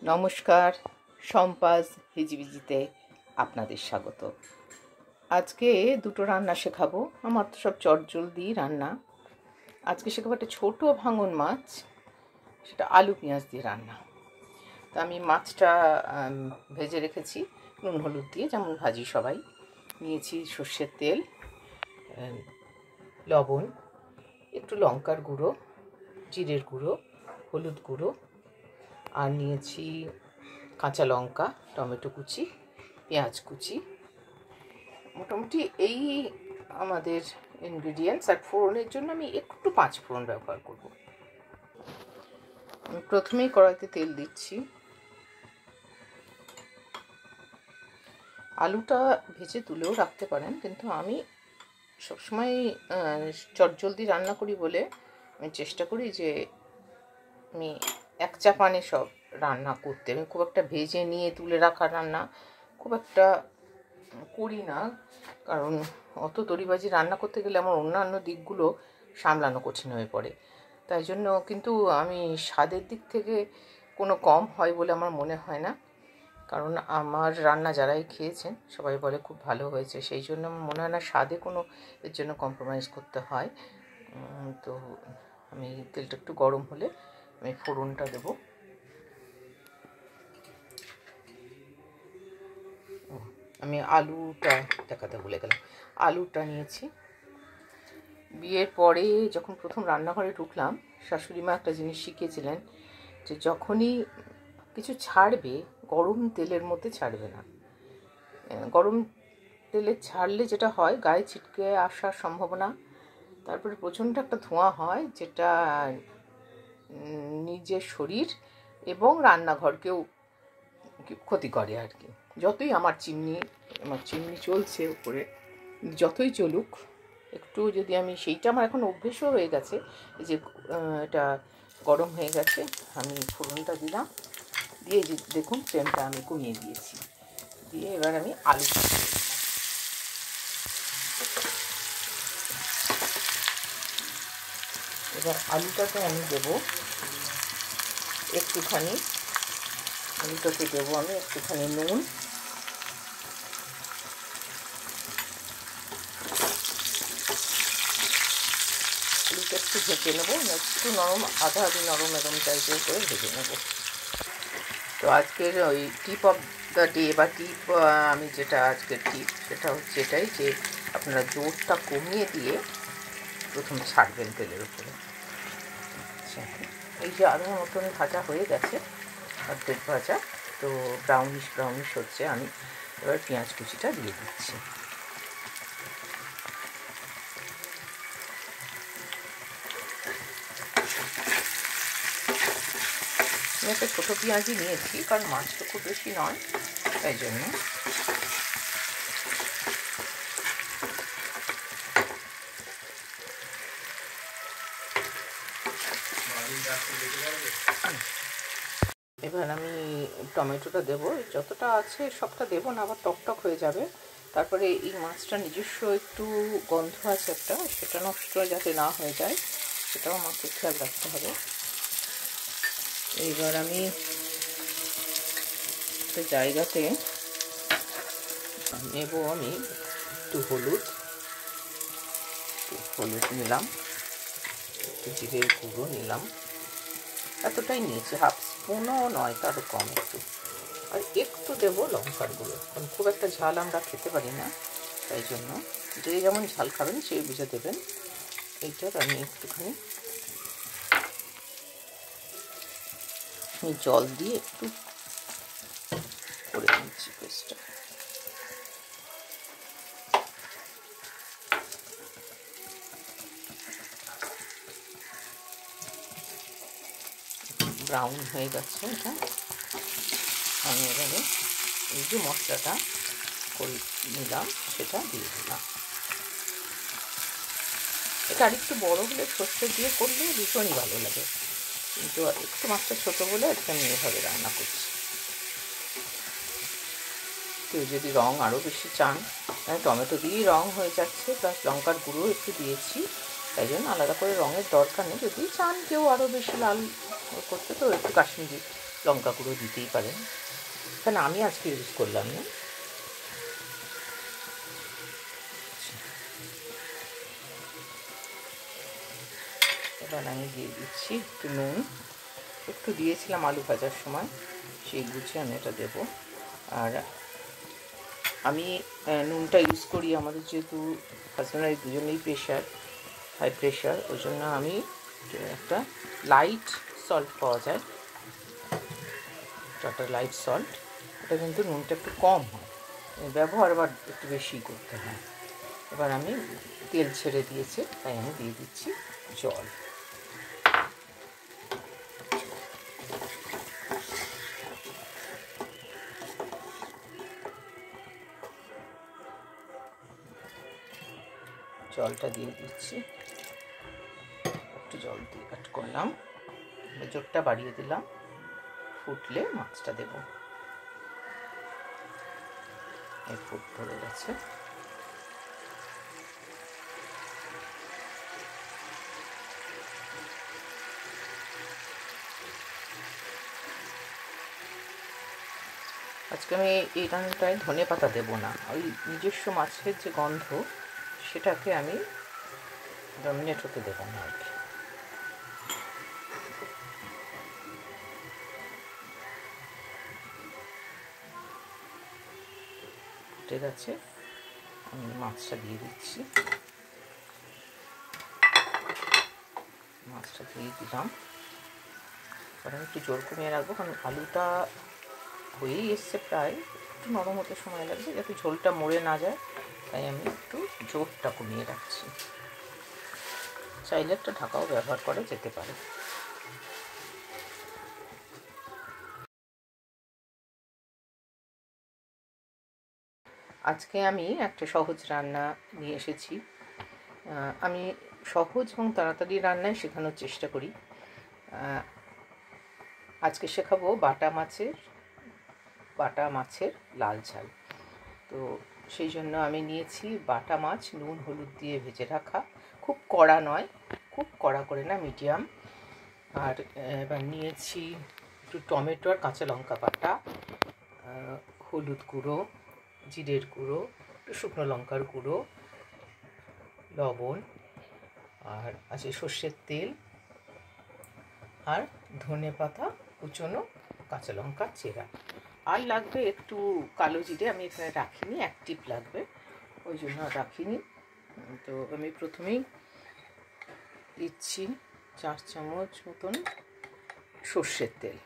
নমস্কার, সম্পাজ হিজিবিজিতে আপনাদের স্বাগত। আজকে দুটো রান্না শেখাবো। আমার তো সব চটজলদি রান্না। আজকে শেখাবো একটা ছোটো ভাঙন মাছ, সেটা আলু পেঁয়াজ দিয়ে রান্না। তো আমি মাছটা ভেজে রেখেছি নুন হলুদ দিয়ে, যেমন ভাজি সবাই। নিয়েছি সর্ষের তেল, লবণ, একটু লঙ্কার গুঁড়ো, জিরের গুঁড়ো, হলুদ গুঁড়ো, আর নিয়েছি কাঁচা লঙ্কা, টমেটো কুচি, পেঁয়াজ কুচি। মোটামুটি এই আমাদের ইনগ্রিডিয়েন্টস। আর ফোড়নের জন্য আমি একটু 5 ফোড়ন ব্যবহার করব। আমি প্রথমেই কড়াইতে তেল দিচ্ছি। আলুটা ভেজে তুলেও রাখতে পারেন, কিন্তু আমি সবসময় চটজলদি রান্না করি বলে আমি চেষ্টা করি যে আমি এক চাপানে সব রান্না করতে। আমি খুব একটা ভেজে নিয়ে তুলে রাখার রান্না খুব একটা করি না, কারণ অত তরিবাজি রান্না করতে গেলে আমার অন্যান্য দিকগুলো সামলানো কঠিন হয়ে পড়ে। তাই জন্য কিন্তু আমি স্বাদের দিক থেকে কোনো কম হয় বলে আমার মনে হয় না, কারণ আমার রান্না যারাই খেয়েছেন সবাই বলে খুব ভালো হয়েছে। সেই জন্য আমার মনে হয় না স্বাদে কোনো এর জন্য কম্প্রোমাইজ করতে হয়। তো আমি তেলটা একটু গরম হলে আমি ফোড়নটা দেবো। আমি আলুটা দেখাতে ভুলে গেলাম। আলুটা নিয়েছি। বিয়ের পরে যখন প্রথম রান্নাঘরে ঢুকলাম, শাশুড়ি মা একটা জিনিস শিখিয়েছিলেন যে যখনই কিছু ছাড়বে গরম তেলের মধ্যে ছাড়বে না। গরম তেলে ছাড়লে যেটা হয়, গায়ে ছিটকে আসার সম্ভাবনা, তারপরে প্রচণ্ড একটা ধোঁয়া হয়, যেটা নিজের শরীর এবং রান্নাঘরকেও ক্ষতি করে আর কি। যতই আমার চিমনি চলছে উপরে, যতই চলুক, একটু যদি আমি সেইটা আমার এখন অভ্যেসও হয়ে গেছে যে এটা গরম হয়ে গেছে, আমি ফোড়নটা দিলাম। দিয়ে যে দেখুন ফ্লেমটা আমি কমিয়ে দিয়েছি। দিয়ে এবার আমি আলুটা এবার আলুটাতে আমি দেবো একটুখানি, আলুটাতে দেবো আমি একটুখানি নুন, আলুটা একটু ঢেকে নেবো, একটু নরম, আধা নরম এরকম টাইপের করে ভেজে নেবো। তো আজকের ওই টিপ অফ দ্য ডে বা টিপ, আমি যেটা আজকের টিপ সেটা হচ্ছে এটাই যে আপনারা জোরটা কমিয়ে দিয়ে প্রথম ছাড়বেন তেলের উপরে। এই যে আলুর মতন ভাজা হয়ে গেছে, অর্ধেক ভাজা, তো ব্রাউনিশ হচ্ছে। আমি এবার পেঁয়াজ কুচিটা দিয়ে দিচ্ছি। আমি একটা ছোটো পেঁয়াজই নিয়েছি, কারণ মাছটা খুব বেশি নয়, তাই জন্য। এবার আমি টমেটোটা দেবো, যতটা আছে সবটা দেবো না, আবার টকটক হয়ে যাবে। তারপরে এই মাছটা নিজস্ব একটু গন্ধ আছে একটা, সেটা নষ্ট যাতে না হয়ে যায় সেটাও আমাকে খেয়াল রাখতে হবে। এইবার আমি একটা জায়গাতে নেব, আমি একটু হলুদ নিলাম, একটু জিরের গুঁড়ো নিলাম, এতটাই নিয়েছি, হাফ স্পুনও নয়, তারও কম একটু। আর একটু দেবো লঙ্কার গুঁড়ো, কারণ খুব একটা ঝাল আমরা খেতে পারি না, তাই জন্য যে যেমন ঝাল খাবেন সেই বুঝে দেবেন। এইটার আমি একটুখানি জল দিয়ে একটু করে নিচ্ছি পেস্টটা। ব্রাউন হয়ে গেছে এটা। আমি এবারে এই যে মশলাটা করে নিলাম সেটা দিয়ে দিলাম। এটা আরেকটু বড় হলে সর্ষে দিয়ে করলে ভীষণই ভালো লাগে, কিন্তু একটু মাছটা ছোটো বলে আজকে আমি এভাবে রান্না করছি। কেউ যদি রঙ আরও বেশি চান, টমেটো দিয়েই রঙ হয়ে যাচ্ছে, প্লাস লঙ্কার গুঁড়ো একটু দিয়েছি, তাই জন্য আলাদা করে রঙের দরকার নেই। যদি চান কেউ আরও বেশি লাল করতে, তো একটু কাশ্মীরি লঙ্কা গুঁড়ো দিতেই পারেন, কারণ আমি আজকে ইউজ করলাম না। এবার আমি দিয়ে দিচ্ছি একটু নুন, একটু দিয়েছিলাম আলু ভাজার সময়, সেই বুঝে আমি এটা দেবো। আর আমি নুনটা ইউজ করি, আমাদের যেহেতু হাজব্যান্ড দুজনেই হাই প্রেশার, ওই জন্য আমি একটা লাইট সল্ট পাওয়া যায়, টাটা লাইট সল্ট, এটা কিন্তু নুনটা একটু কম হয়, ব্যবহার আবার একটু বেশি করতে হয়। এবার আমি তেল ছেড়ে দিয়েছে, তাই আমি দিয়ে দিচ্ছি জল। জলটা দিয়ে দিচ্ছি, একটু জল দিয়ে অ্যাড করলাম, জোরটা বাড়িয়ে দিলাম, ফুটলে মাছটা দেব। এই ফুট ধরে গেছে, আজকে আমি এই রান্নাটায় ধনে পাতা দেবো না, ওই নিজস্ব মাছের যে গন্ধ সেটাকে আমি ডমিনেট হতে দেবো না আর কি। ঠিক আছে, আমি মাছটা দিয়ে দিচ্ছি, মাছটা দিয়ে দিলাম। কারণ একটু জোর কমিয়ে রাখবো, কারণ আলুটা হয়েই এসছে প্রায়, একটু নরম হতে সময় লাগবে, যাতে ঝোলটা মরে না যায়, তাই আমি একটু জোরটা কমিয়ে রাখছি। চাইলে একটা ঢাকাও ব্যবহার করা যেতে পারে। আজকে আমি একটা সহজ রান্না নিয়ে এসেছি। আমি সহজ এবং তাড়াতাড়ি রান্নায় শেখানোর চেষ্টা করি। আজকে শেখাবো বাটা মাছের লাল ঝাল। তো সেই জন্য আমি নিয়েছি বাটা মাছ, নুন হলুদ দিয়ে ভেজে রাখা, খুব কড়া নয়, খুব কড়া করে না, মিডিয়াম। আর এবার নিয়েছি একটু টমেটো আর কাঁচা লঙ্কা বাটা, হলুদ গুঁড়ো, জিরের গুঁড়ো, একটু শুকনো লঙ্কার গুঁড়ো, লবণ, আর আছে সর্ষের তেল, আর ধনে পাতা কুচনো, কাঁচা লঙ্কা চেরা। আর লাগবে একটু কালো জিরে, আমি এখানে রাখিনি, এক টিপ লাগবে, ওই জন্য রাখিনি। তো আমি প্রথমেই দিচ্ছি 4 চামচ মতন সর্ষের তেল।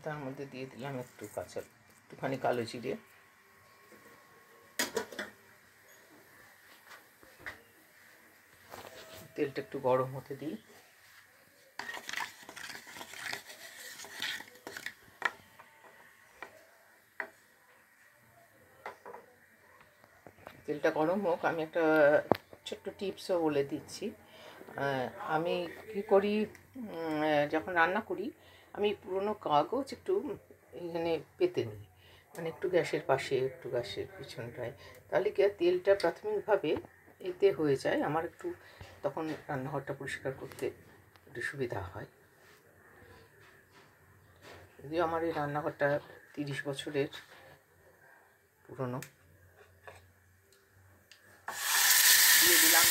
তার মধ্যে দিয়ে দিলাম একটুখানি কালো জিরে, তেলটা একটু গরম হতে দিই। তেলটা গরম হোক, আমি একটা ছোট্ট টিপসও বলে দিচ্ছি। আমি কী করি, যখন রান্না করি আমি পুরোনো কাগজ একটু এখানে পেতে নিই, মানে একটু গ্যাসের পাশে, একটু গ্যাসের পিছনটায়, তাহলে কি তেলটা প্রাথমিকভাবে এতে হয়ে যায়, আমার একটু তখন রান্নাঘরটা পরিষ্কার করতে একটু সুবিধা হয়। যদিও আমার এই রান্নাঘরটা 30 বছরের পুরনো। দিয়ে দিলাম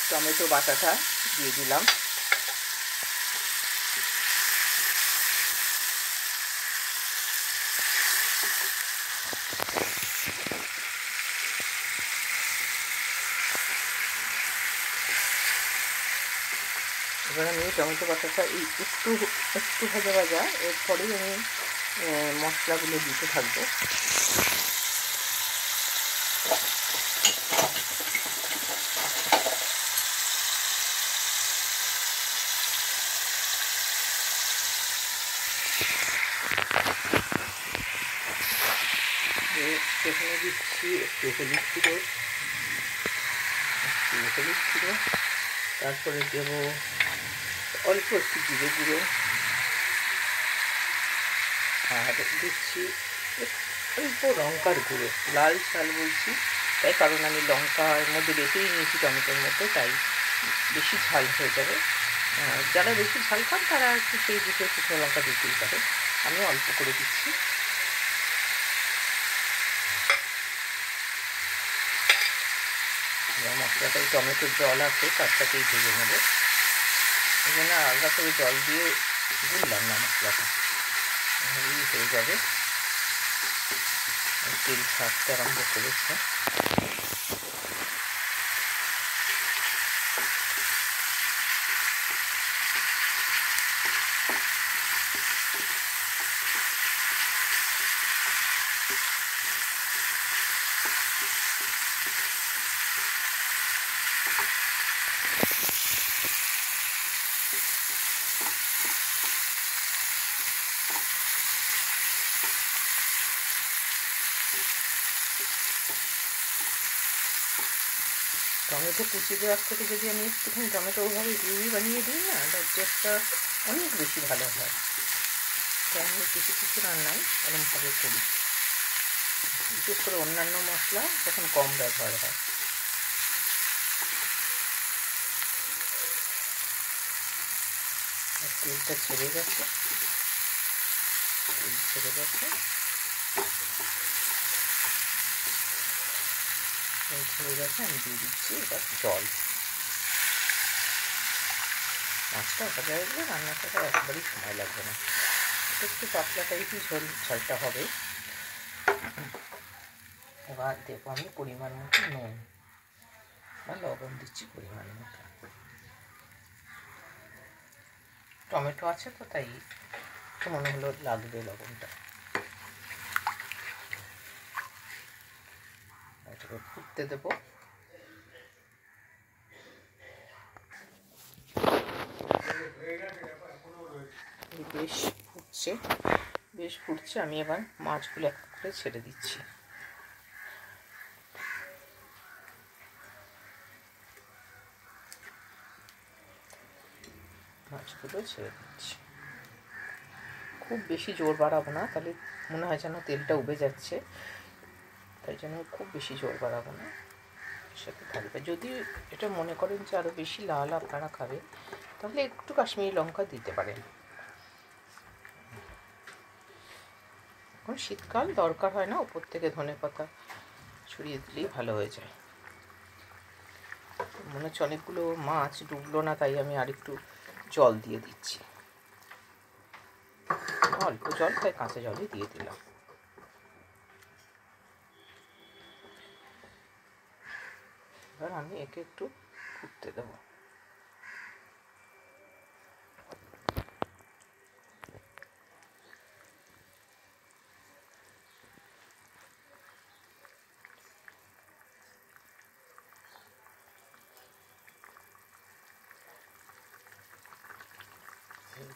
টমেটো বাটাটা দিয়ে দিলাম, এবার আমি টমেটো বাটাটা একটু ভাজা, এরপরেই আমি মশলাগুলো দিতে থাকবো। সেখানে দিচ্ছি একটু হলুদ গুঁড়ো, তারপরে দেবো অল্প একটু জিরে গুঁড়ো, আর দিচ্ছি অল্প লঙ্কার গুঁড়ো, লাল ঝাল বলছি তাই, কারণ আমি লঙ্কার মধ্যে বেটেই নিয়েছি টমেটোর মধ্যে, তাই বেশি ঝাল হয়ে যাবে। যারা বেশি ঝাল খান তারা একটু সেই বুঝে শুকনো লঙ্কা দিতেই পারে, আমি অল্প করে দিচ্ছি। মশলাটা টমেটোর জল আছে তার সাথেই ভেজে নেবো, এই জন্য আলাদা করে জল দিয়ে গুললাম না, মশলাটা হয়ে যাবে। তেল ছাড়তে আরম্ভ করেছে। টমেটো কুচি দেওয়ার থেকে যদি আমি একটুখানি টমেটো ওভাবে গ্রেভি বানিয়ে দিই না, তার টেস্টটা অনেক বেশি ভালো হয়। তাই আমি কিছু কিছু রান্নায় এরকমভাবে করি, বিশেষ করে অন্যান্য মশলা তখন কম ব্যবহার হয়। তেলটা ছেড়ে গেছে, তেল ছেড়ে গেছে, তেল ছেড়ে গেছে। আমি দিয়ে দিচ্ছি এবার জল। মাছটা ভাজা হয়ে গেলে রান্নাটা একেবারেই সময় লাগবে না, একটু পাতলা টাইপই ঝালটা হবে। এবার দেবো আমি পরিমাণ মতো নুন বা লবণ দিচ্ছি পরিমাণ মতো। টমেটো আছে তো তাই একটু মনে হলো লাগবে লবণটা। এটাকে ফুটতে দেবো। বেশ ফুটছে, আমি এবার মাছগুলো এক করে ছেড়ে দিচ্ছি। মাছগুলো ছেড়ে দিচ্ছি, খুব বেশি জোর বাড়াবো না, তাহলে মনে হয় যেন তেলটা উবে যাচ্ছে, তাই জন্য খুব বেশি জোর বাড়াবো না, সাথে থাকবে। যদি এটা মনে করেন যে আরও বেশি লাল আপনারা খাবেন, তাহলে একটু কাশ্মীরি লঙ্কা দিতে পারেন। এখন শীতকাল, দরকার হয় না, উপর থেকে ধনেপাতা ছড়িয়ে দিলেই ভালো হয়ে যায়। মনে হচ্ছে অনেকগুলো মাছ ডুবলো না, তাই আমি আরেকটু জল দিয়ে দিচ্ছি, অল্প জল, তাই কাঁচা জলই দিয়ে দিলাম। এবার আমি একে একটু ফুটতে দেবো।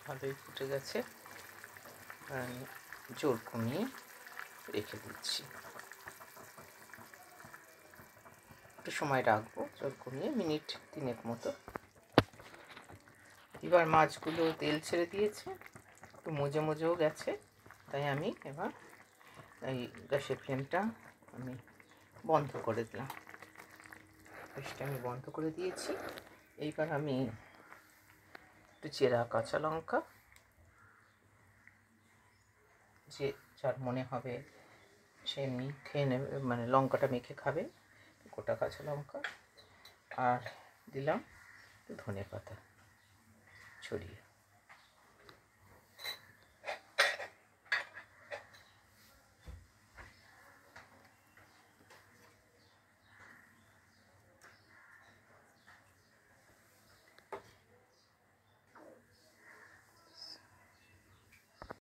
ভালোই ফুটে গেছে, আমি জোর কমিয়ে রেখে দিচ্ছি, একটু সময় রাখবো, জোর কমিয়ে মিনিট 3 মতো। এবার মাছগুলো তেল ছেড়ে দিয়েছে, একটু মজে মজেও গেছে, তাই আমি এবার এই গ্যাসের ফ্লেমটা আমি বন্ধ করে দিলাম। গ্যাসটা আমি বন্ধ করে দিয়েছি। এইবার আমি একটু চেরা কাঁচা লঙ্কা, যে যার মনে হবে সে এমনি খেয়ে নেবে, মানে লঙ্কাটা মেখে খাবে, গোটা কাঁচা লঙ্কা, আর দিলাম একটু ধনেপাতা ছড়িয়ে।